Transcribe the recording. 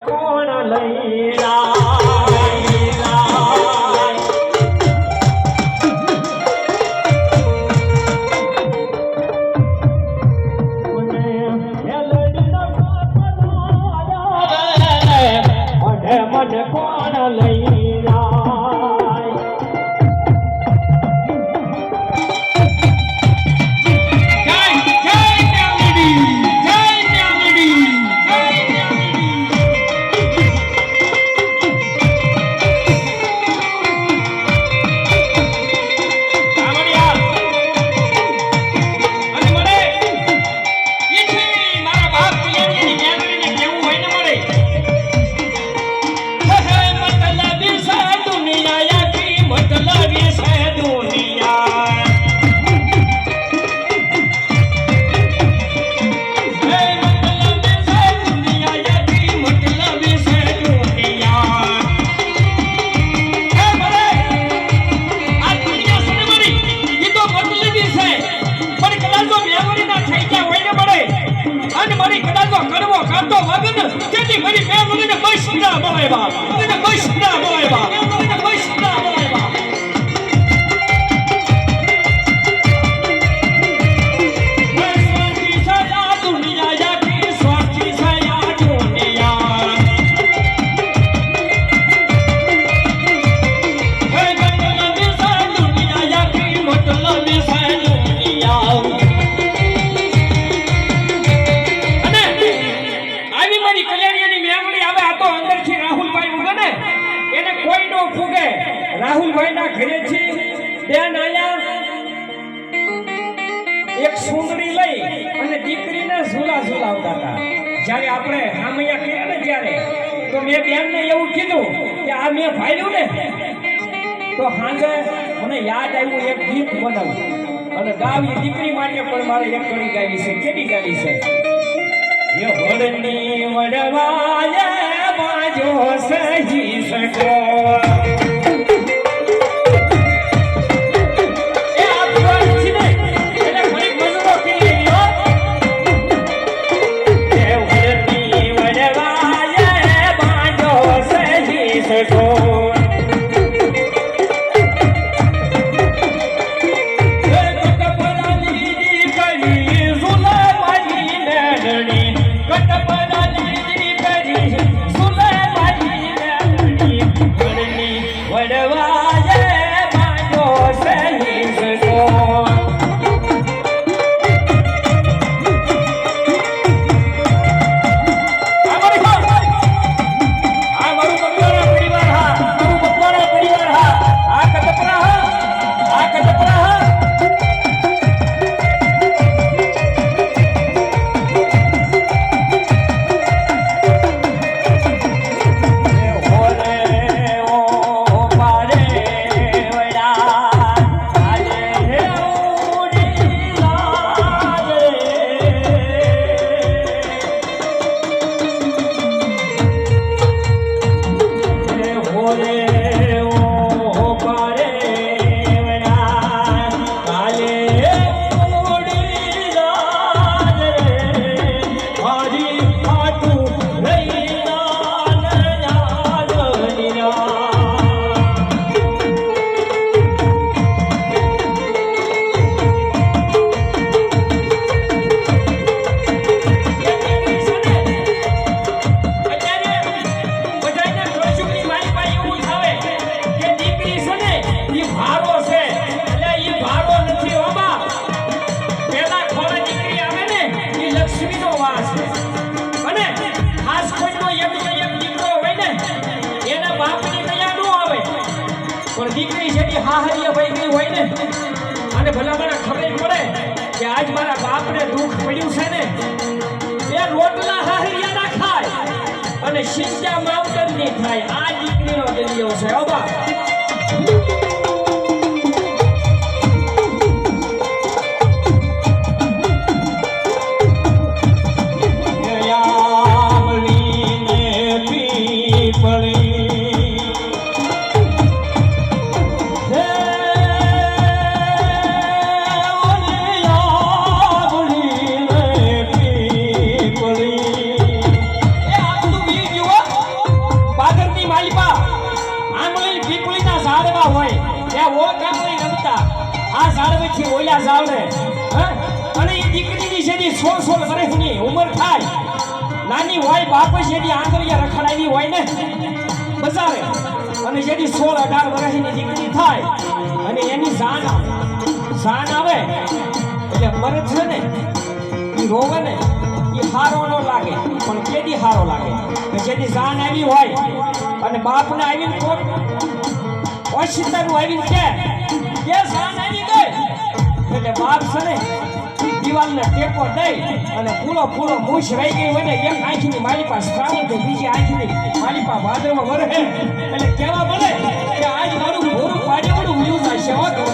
કોણ લઈ મને કોણ લઈ રાહુલભાઈ ના ઘરે છે બેન આયા એક સુંદરી લઈ અને દીકરીને ઝૂલા ઝૂલાવતા હતા જ્યારે આપણે હામૈયા કહ્યા ને ત્યારે તો મેં બેનને એવું કીધું કે આ મેં ભાળ્યું ને તો હાંજે મને યાદ આવ્યું એક ગીત બનાવું અને ગાવી દીકરી માટે પણ મારે એક કડી ગાવી છે કેવી ગાવી છે એ વડની વડવાલે બાજો સજી શકો દીકરી છે હાહરીએ ભાઈ ગઈ હોય ને અને ભલા મને ખબર પડે કે આજ મારા બાપને દુઃખ પડ્યું છે ને એ રોટલા હાહરીયા ના ખાય અને શિંજા માવતર ની થાય આ દીકરીનો દરિયો છે ઓ બા ત્યાં ઓ કામળી રમતા આ ઝાડવેથી ઓલા ઝાડે હા અને એ દીકરીની જેની 16 વર્ષની ઉંમર થાય નાની હોય બાપ જેની આંગળીએ રખડાવી હોય ને બજારે અને જેની 16-18 વર્ષની દીકરી થાય અને એની જાન આવે એટલે મરદ છે ને એ રોવે ને એ હારો ન લાગે પણ કેદી હારો લાગે કે જેની જાન આવી હોય અને બાપને આવીને કોટ ઓશિતાનું આવીને કે જાન આવી ગઈ એટલે બાપ છે ને દિવાલને ટેકો દઈ અને પૂરો મૂછ રહી ગઈ હોય ને એક આંખની મારી પાસે શ્રાવણ તો બીજી આંખની મારી પાસે ભાદરમાં વરહે એટલે કેવા બને કે આજ મારું ભોરું પાડ્યું ઉડ્યું જાય છે